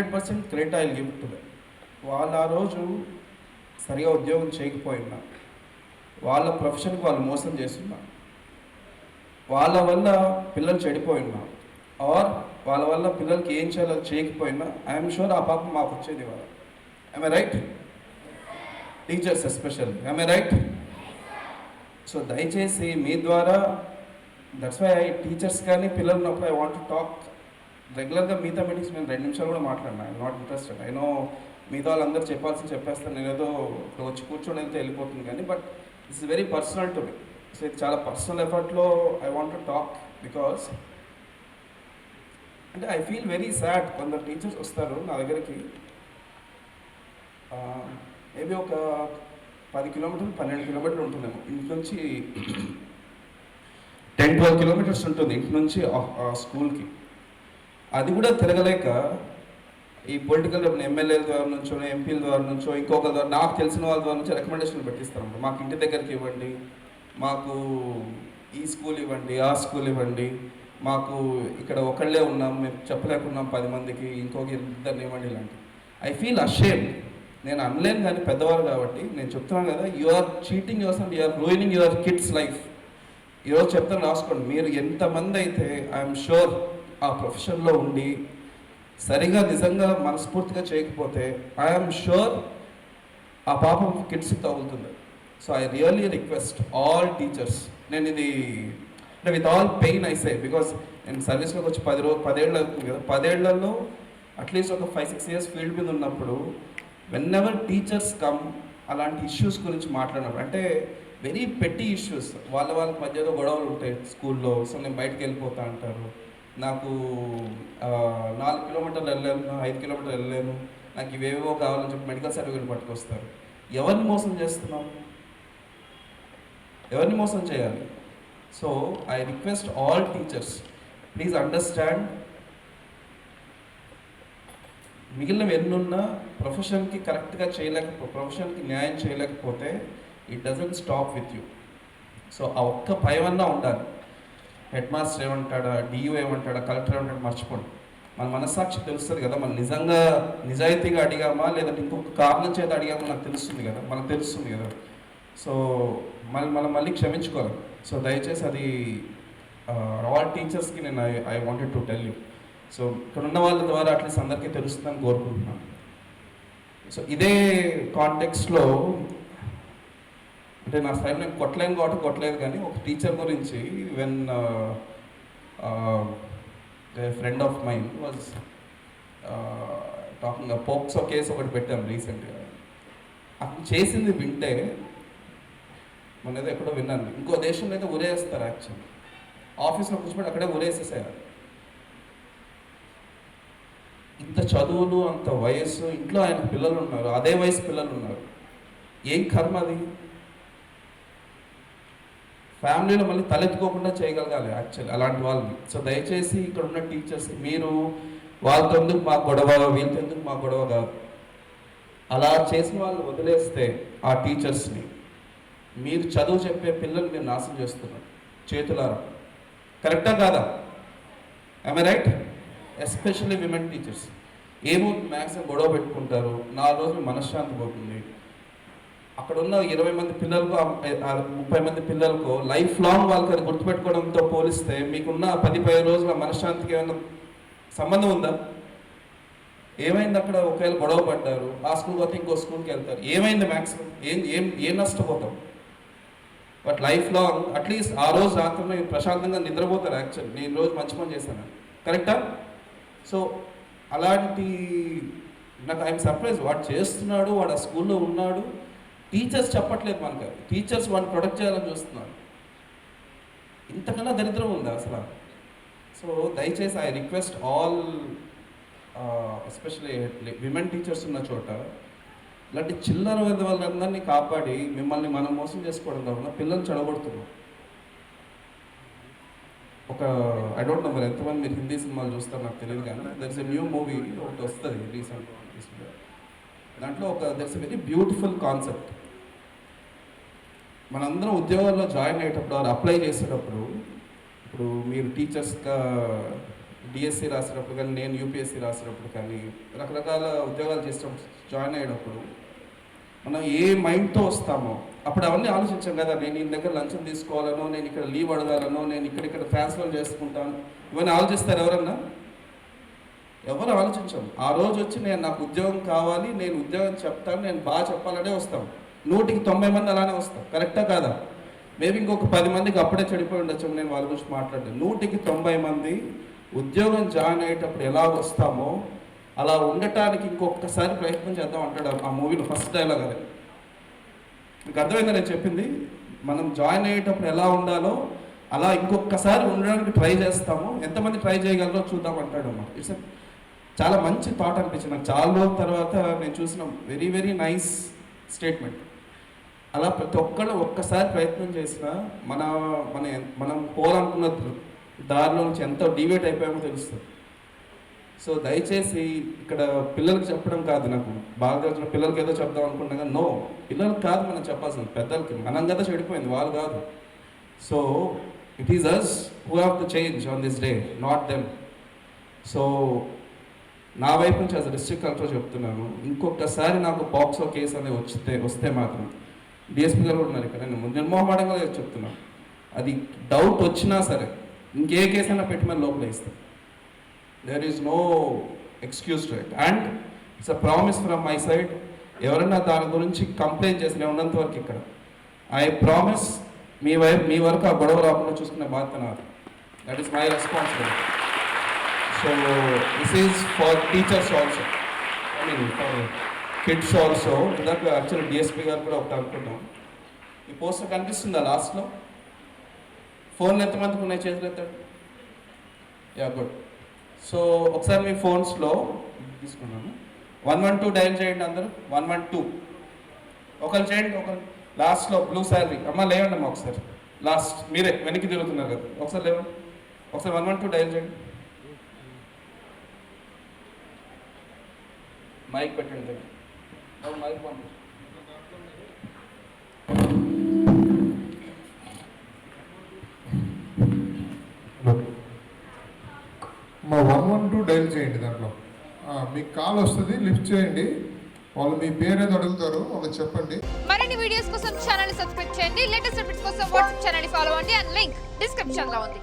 100% credit I will give to them. వాళ్ళు ఆ రోజు సరిగా ఉద్యోగం చేయకపోయినా, వాళ్ళ ప్రొఫెషన్కి వాళ్ళు మోసం చేస్తున్నా, వాళ్ళ వల్ల పిల్లలు చెడిపోయినా, ఆర్ వాళ్ళ వల్ల పిల్లలకి ఏం చేయాలో చేయకపోయినా, ఐఎమ్ షూర్ ఆ పాపం మాకు వచ్చేది వాళ్ళ. I right? Teachers especially, I right? So దయచేసి మీ ద్వారా, దట్స్ వై ఐ టీచర్స్ కానీ పిల్లలు ఉన్నప్పుడు ఐ వాంట్ టు టాక్ రెగ్యులర్గా. మిగతా మీటింగ్స్ నేను 2 నిమిషాలు కూడా మాట్లాడినా. I'm not interested. I know మిగతా వాళ్ళందరూ చెప్పేస్తాను, నేను ఏదో ఇక్కడ వచ్చి కూర్చొని వెళ్తే వెళ్ళిపోతుంది కానీ, but this is very personal to me. So ఇది చాలా పర్సనల్ ఎఫర్ట్లో I want to talk, because అంటే ఐ ఫీల్ వెరీ సాడ్. కొందరు టీచర్స్ వస్తారు నా దగ్గరికి, మేబీ ఒక 10 కిలోమీటర్లు 12 కిలోమీటర్లు ఉంటుందేమో ఇంటి నుంచి, 10-12 కిలోమీటర్స్ ఉంటుంది ఇంటి నుంచి స్కూల్కి. అది కూడా తిరగలేక ఈ పొలిటికల్ ఎమ్మెల్యేల ద్వారా నుంచో, ఎంపీల ద్వారా నుంచో, ఇంకొక ద్వారా, నాకు తెలిసిన వాళ్ళ ద్వారా నుంచి రికమెండేషన్లు పెట్టిస్తారన్నమాట. మాకు ఇంటి దగ్గరికి ఇవ్వండి, మాకు ఈ స్కూల్ ఇవ్వండి, ఆ స్కూల్ ఇవ్వండి, మాకు ఇక్కడ ఒకళ్ళే ఉన్నాం, మేము చెప్పలేకున్నాం 10 మందికి, ఇంకొక 2 ఇవ్వండి ఇలాంటి. I feel ashamed. నేను అనలేను కానీ పెద్దవారు కాబట్టి నేను చెప్తున్నాను కదా, you are cheating yourself, you are ruining your kids life. ఈరోజు చెప్తాను, రాసుకోండి. మీరు ఎంతమంది అయితే ఐఎమ్ షూర్ ఆ ప్రొఫెషన్లో ఉండి సరిగా నిజంగా మనస్ఫూర్తిగా చేయకపోతే, ఐఎమ్ షూర్ ఆ పాపం కిడ్స్కి తగులుతుంది. So I really request all teachers, నేను ఇది అంటే with all pain I say, because నేను సర్వీస్లోకి వచ్చి 10 ఏళ్ళు అవుతుంది కదా, 10 ఏళ్లలో అట్లీస్ట్ ఒక 5-6 ఇయర్స్ ఫీల్డ్ మీద ఉన్నప్పుడు, వెన్ ఎవర్ టీచర్స్ కమ్ అలాంటి ఇష్యూస్ గురించి మాట్లాడినప్పుడు, అంటే వెరీ పెట్టి ఇష్యూస్, వాళ్ళ మధ్యలో గొడవలు ఉంటాయి స్కూల్లో. సో నేను బయటకు వెళ్ళిపోతా అంటారు, నాకు 4 కిలోమీటర్లు వెళ్ళలేను, 5 కిలోమీటర్లు వెళ్ళలేను, నాకు ఇవేవో కావాలని చెప్పి మెడికల్ సర్టిఫికేట్ పట్టుకొస్తారు. ఎవరిని మోసం చేస్తున్నాం? ఎవరిని మోసం చేయాలి? So I request all teachers, please understand, మిగిలినవి ఎన్నున్నా ప్రొఫెషన్కి కరెక్ట్గా ప్రొఫెషన్కి న్యాయం చేయలేకపోతే it doesn't stop with you. So ఆ ఒక్క భయమన్నా ఉండాలి. హెడ్ మాస్టర్ ఏమంటాడా, డియూ ఏమంటాడా, కలెక్టర్ ఏమంటాడా మర్చిపోండి. మన మనస్సాక్షి తెలుస్తుంది కదా, మనం నిజంగా నిజాయితీగా అడిగామా లేదంటే ఇంకొక కారణం చేత అడిగామా మనకు తెలుస్తుంది కదా. సో మనం మళ్ళీ క్షమించుకోవాలి. సో దయచేసి అది ఆల్ టీచర్స్కి నేను I wanted to tell you. So ఇక్కడ ఉన్న వాళ్ళ ద్వారా అట్లీస్ట్ అందరికీ తెలుస్తుందని కోరుకుంటున్నాను. సో ఇదే కాంటెక్స్ట్లో, అంటే నా సైడ్ నేను కొట్టలేను కాబట్టి కొట్టలేదు, కానీ ఒక టీచర్ గురించి, when friend of mind was talking, POCSO case ఒకటి పెట్టాం రీసెంట్గా. అతను చేసింది వింటే, మన ఏదో ఎక్కడో విన్నాను, ఇంకో దేశంలో అయితే ఉరేస్తారు. యాక్చువల్లీ ఆఫీస్లో కూర్చోబెట్టి అక్కడే ఉరేసేసారు. ఇంత చదువులు, అంత వయస్సు, ఇంట్లో ఆయన పిల్లలు ఉన్నారు, అదే వయసు పిల్లలు ఉన్నారు. ఏం కర్మ అది? ఫ్యామిలీలో మళ్ళీ తలెత్తుకోకుండా చేయగలగాలి యాక్చువల్లీ అలాంటి వాళ్ళని. సో దయచేసి ఇక్కడ ఉన్న టీచర్స్, మీరు వాళ్ళతో ఎందుకు మా గొడవ, వీళ్ళతో ఎందుకు మా గొడవ కాదు. అలా చేసిన వాళ్ళు వదిలేస్తే ఆ టీచర్స్ని, మీరు చదువు చెప్పే పిల్లలు మీరు నాశనం చేస్తున్నారు చేతులారా. కరెక్టా కాదా? I right? Especially women teachers. ఏమవుతుంది, మ్యాక్సిమం గొడవ పెట్టుకుంటారు, 4 రోజులు మనశ్శాంతి పోతుంది. అక్కడ ఉన్న 20 మంది పిల్లలకు, 30 మంది పిల్లలకు లైఫ్ లాంగ్ వాళ్ళకి అది గుర్తుపెట్టుకోవడంతో పోలిస్తే మీకున్న 10-15 రోజుల మనశ్శాంతికి ఏమైనా సంబంధం ఉందా? ఏమైంది అక్కడ? ఒకవేళ గొడవ పడ్డారు, ఆ స్కూల్కి పోతే ఇంకో స్కూల్కి వెళ్తారు, ఏమైంది? మ్యాక్సిమం ఏం నష్టపోతాం? బట్ లైఫ్ లాంగ్ అట్లీస్ట్ ఆ రోజు రాత్రి ప్రశాంతంగా నిద్రపోతారు. యాక్చువల్లీ నేను రోజు మంచి పని చేశాను, కరెక్టా? సో అలాంటి, నాకు ఐఎమ్ సర్ప్రైజ్, వాడు చేస్తున్నాడు, వాడు ఆ స్కూల్లో ఉన్నాడు, టీచర్స్ చెప్పట్లేదు మనకు. టీచర్స్ వాడిని ప్రొటెక్ట్ చేయాలని చూస్తున్నారు. ఇంతకన్నా దరిద్రం ఉందా అసలు? సో దయచేసి I request all, especially women teachers ఉన్న చోట, ఇలాంటి చిల్లర వాళ్ళందరినీ కాపాడి మిమ్మల్ని మనం మోసం చేసుకోవడం కాకుండా పిల్లల్ని చెడగొడుతున్నాం. ఒక ఐ డోంట్ నో మరి ఎంతమంది మీరు హిందీ సినిమాలు చూస్తారు నాకు తెలియదు, కానీ there is a new movie ఒకటి వస్తుంది రీసెంట్గా. దాంట్లో there is a very beautiful concept. మనందరం ఉద్యోగాల్లో జాయిన్ అయ్యేటప్పుడు, అప్లై చేసేటప్పుడు, ఇప్పుడు మీరు టీచర్స్గా డిఎస్సి రాసినప్పుడు కానీ, నేను యూపీఎస్సి రాసినప్పుడు కానీ, రకరకాల ఉద్యోగాలు చేసినప్పుడు జాయిన్ అయినప్పుడు మనం ఏ మైండ్తో వస్తామో అప్పుడు అవన్నీ ఆలోచించాం కదా. నేను ఈ దగ్గర లంచం తీసుకోవాలనో, నేను ఇక్కడ లీవ్ అడగాలనో, నేను ఇక్కడ ట్రాన్స్ఫర్ చేసుకుంటాను, ఇవన్నీ ఆలోచిస్తారు ఎవరన్నా? ఎవరు ఆలోచించాం. ఆ రోజు వచ్చి నాకు ఉద్యోగం కావాలి, నేను ఉద్యోగం చెప్తాను, నేను బాగా చెప్పాలనే వస్తాం. 100కి 90 మంది అలానే వస్తాం. కరెక్టా కాదా? మేబీ ఇంకొక 10 మందికి అప్పుడే చెడిపోయి ఉండొచ్చు, నేను వాళ్ళ గురించి మాట్లాడలేదు. 100కి 90 మంది ఉద్యోగం జాయిన్ అయ్యేటప్పుడు ఎలా వస్తామో అలా ఉండటానికి ఇంకొకసారి ప్రయత్నం చేద్దాం అంటాడు ఆ మూవీలో ఫస్ట్ డైలాగ్. అదే మీకు అర్థమైందా నేను చెప్పింది? మనం జాయిన్ అయ్యేటప్పుడు ఎలా ఉండాలో అలా ఇంకొకసారి ఉండడానికి ట్రై చేస్తాము, ఎంతమంది ట్రై చేయగలరో చూద్దాం అంటాడు అన్నమాట. ఇట్స్ చాలా మంచి థాట్ అనిపించింది నాకు. చాలా రోజుల తర్వాత నేను చూసిన వెరీ వెరీ నైస్ స్టేట్మెంట్. అలా ప్రతి ఒక్కళ్ళు ఒక్కసారి ప్రయత్నం చేసినా మనం పోవాలనుకున్న దారిలో నుంచి ఎంత డివేట్ అయిపోయామో తెలుస్తుంది. సో దయచేసి ఇక్కడ పిల్లలకి చెప్పడం కాదు, నాకు బాగా తెలిసిన పిల్లలకి ఏదో చెప్దాం అనుకుంటున్నా కానీ నో, పిల్లలకి కాదు మనం చెప్పాల్సింది, పెద్దలకి. మనం కదా చెడిపోయింది, వాళ్ళు కాదు. So it is us who have to change on this day, not them. So నా వైపు నుంచి యాజ్ డిస్ట్రిక్ట్ కలెక్టర్ చెప్తున్నాను, ఇంకొకసారి నాకు పాక్సో కేసు అనేది వస్తే మాత్రం డిఎస్పీ గారు కూడా ఉన్నారు ఇక్కడ, నేను నిర్మోహమాటంగా చెప్తున్నాను, అది డౌట్ వచ్చినా సరే ఇంకే కేసు అయినా పెట్టి మన లోపల ఇస్తాను. There is no excuse to it and it's a promise from my side. ఎవరైనా దాని గురించి కంప్లైంట్ చేసిన ఉన్నంత వరకు ఇక్కడ ఐ ప్రామిస్ మీ వరకు ఆ గొడవ రాకుండా చూసుకునే బాధ్యత నాది. That is my responsibility. So this is for teachers also, I mean for kids also. ఇందాక యాక్చువల్లీ డిఎస్పీ గారు కూడా ఒకటి అనుకున్నాం. ఈ పోస్టర్ కనిపిస్తుందా లాస్ట్లో? ఫోన్లు ఎంతమందికి ఉన్నాయి? చేతులు ఎత్తాడు. Yeah good. సో ఒకసారి మీ ఫోన్స్లో తీసుకున్నాను, 112 డైల్ చేయండి అందరూ. 112 ఒకరు చేయండి, ఒకరు లాస్ట్లో బ్లూ శాలరీ. అమ్మ లేవండి అమ్మ ఒకసారి, లాస్ట్ మీరే వెనక్కి తిరుగుతున్నారు కదా, ఒకసారి లేవండి, ఒకసారి 112 డైల్ చేయండి. మైక్ పెట్టండి, మైక్ పంపండి. మా 112 డైల్ చేయండి. దాంట్లో మీకు కాల్ వస్తుంది, లిఫ్ట్ చేయండి. వాళ్ళు మీ పేరు ఏదో అడుగుతారు, వాళ్ళకి చెప్పండి. మరిన్ని వీడియోస్ కోసం ఛానల్ ని సబ్స్క్రైబ్ చేయండి. లేటెస్ట్ అప్డేట్స్ కోసం వాట్సాప్ ఛానల్ ని ఫాలో అవ్వండి. అండ్ లింక్ డిస్క్రిప్షన్ లో ఉంది.